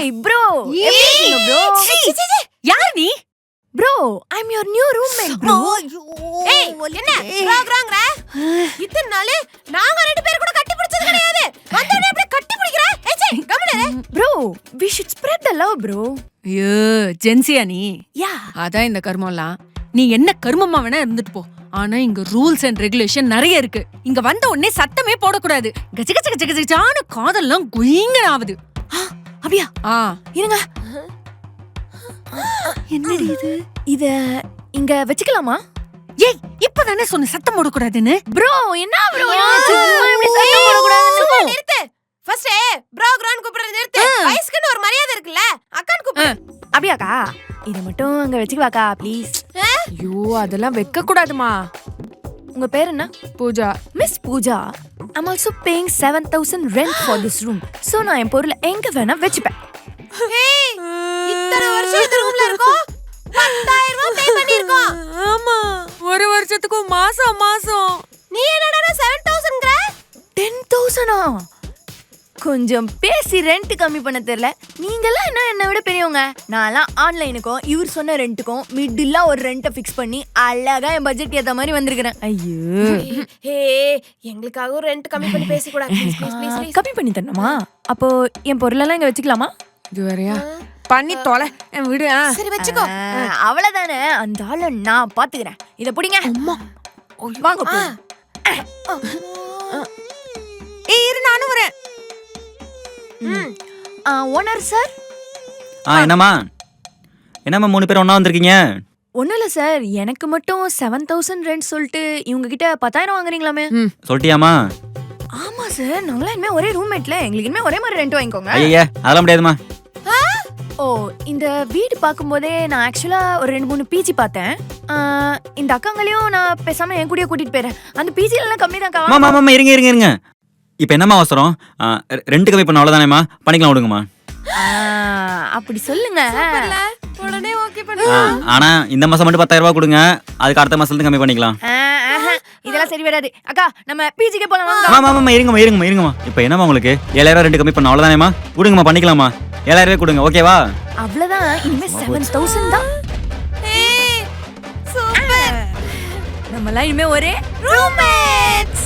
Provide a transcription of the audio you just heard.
Hi bro. Bro யார் நீ? Bro I am your new roommate bro. ஏய் என்ன ப்ரோகிராம்ங்கற? இத்தனை நாள் நாங்க ரெண்டு பேர் கூட கட்டி பிடிச்சது கிடையாது. வந்தோனே அப்படியே கட்டி பிடிக்கற. ஏய் கம்முனு bro we should spread the love bro. ஐயோ ஜென்சியா நீ? யா அதான் இந்த கர்மம்லாம். நீ என்ன கர்மமா வேணா இருந்துட்டு போ. ஆனா இங்க ரூல்ஸ் அண்ட் ரெகுலேஷன் நிறைய இருக்கு. இங்க வந்த உடனே சத்தமே போடக்கூடாது. கஜ கஜ கஜ கஜான காதெல்லாம் குயிங்க ஆகுது. அப்படியா? இருங்க. என்னடி இது? இத இங்க வெச்சுக்கலாமா? ஏய் இப்பதானே சொன்ன சத்தம் போடக்கூடாதுன்னு. ப்ரோ என்ன ப்ரோ சும்மா இப்படி சத்தம் போடக்கூடாதுன்னு நிறுத்து. ஃபர்ஸ்ட் ப்ரோகிராம் கூப்பிடுறது நிறுத்து. வயசுக்குன்னு ஒரு மரியாதை இருக்குல்ல. அக்கான் கூப்பிடு. அப்படியாக்கா? இத மட்டும் அங்க வெச்சுக்கவாக்கா ப்ளீஸ். ஐயோ அதெல்லாம் வைக்க கூடாதுமா. உங்க பேர் என்ன? Pooja. Miss Pooja. I'm also paying 7,000 rent for this room. So நான் என் பொருளை எங்க வேணா வெச்சுப்பேன். ஏய் இத்தனை வருஷம் இந்த ரூம்ல இருக்கோம். 10,000 ரூபாய் பே பண்ணிருக்கோம். ஆமா ஒரு வருஷத்துக்கு மாசம் மாசம். நீ என்னடா 7,000ங்கற? 10,000ஆ? கொஞ்சம் பேசி ரெண்ட் கம்மி பண்ண தெரியல. நீங்கெல்லாம் என்ன விட பெரியவங்க. நான்லாம் ஆன்லைனுக்கும் இவர் சொன்ன ரெண்ட்டுக்கும் மிடில்லா ஒரு ரெண்ட்டை ஃபிக்ஸ் பண்ணி அழகா என் பட்ஜெட் ஏத்த மாதிரி வந்திருக்கிறேன். ஐயோ எங்களுக்காக ஒரு ரெண்ட் கம்மி பண்ணி பேசி கூட ப்ளீஸ். கம்மி பண்ணி தரணுமா? அப்போ என் பொருளெல்லாம் இங்க வச்சுக்கலாமா? இது வேறயா? பண்ணி தொலை விடு. சரி வச்சுக்கோ. அவ்வளவுதானே. அந்த ஆளை நான் பாத்துக்கிறேன். இத புடிங்க. வாங்க போ. ஏய் இரு நானும் வரேன். Owner sir. என்னம்மா 3 பேர் ஒண்ணா வந்திருக்கீங்க? ஒண்ணும் இல்ல சார், எனக்கு மட்டும் 7,000 ரெண்ட் சொல்லிட்டு இவங்க கிட்ட 10,000 வாங்குறீங்களாமே? சொல்லிட்டியாமா? ஆமா சார், நாங்களாம் இனிமே ஒரே ரூம்மேட்ல, எங்களுக்கு இனிமே ஒரே மாதிரி ரெண்ட் வாங்கிக்கோங்க. ஐயா அதெல்லாம் முடியாதுமா. ஓ இந்த வீடு பார்க்கும்போதே நான் ஆக்சுவலா ஒரு 2-3 பிஜி பார்த்தேன். இந்த அக்காங்களையும் நான் பேசாம என் கூடயே கூட்டிட்டு போறேன். அந்த பிஜில எல்லாம் கம்மி தான். மாமா இருங்க. இப்போ என்னம்மா அவசரம்? ரெண்ட் கம்மி பண்ண அவ்வளவுதானேம்மா, பண்ணிக்கலாம் விடுங்கம்மா. அப்படி சொல்லுங்க. உடனே ஓகே பண்ணு. ஆனா இந்த மாசம் மட்டும் 10,000 ரூபாய் கொடுங்க, அதுக்கு அடுத்த மாசத்துல கம்மி பண்ணிக்கலாம். இதெல்லாம் சரி வராது. அக்கா நம்ம பிஜிக்கே போலாம். மாமா இருங்கம்மா. இப்போ என்னம்மா உங்களுக்கு 7,000 ரெண்ட் கம்மி பண்ண அவ்வளவுதானேம்மா, விடுங்கம்மா பண்ணிக்கலாமா. 7,000 ரூபாய் கொடுங்க ஓகேவா? அவ்வளவுதான். இனிமே 7,000 தான். சூப்பர். நம்மலாம் இனிமே ஒரே ரூம்மேட்ஸ்.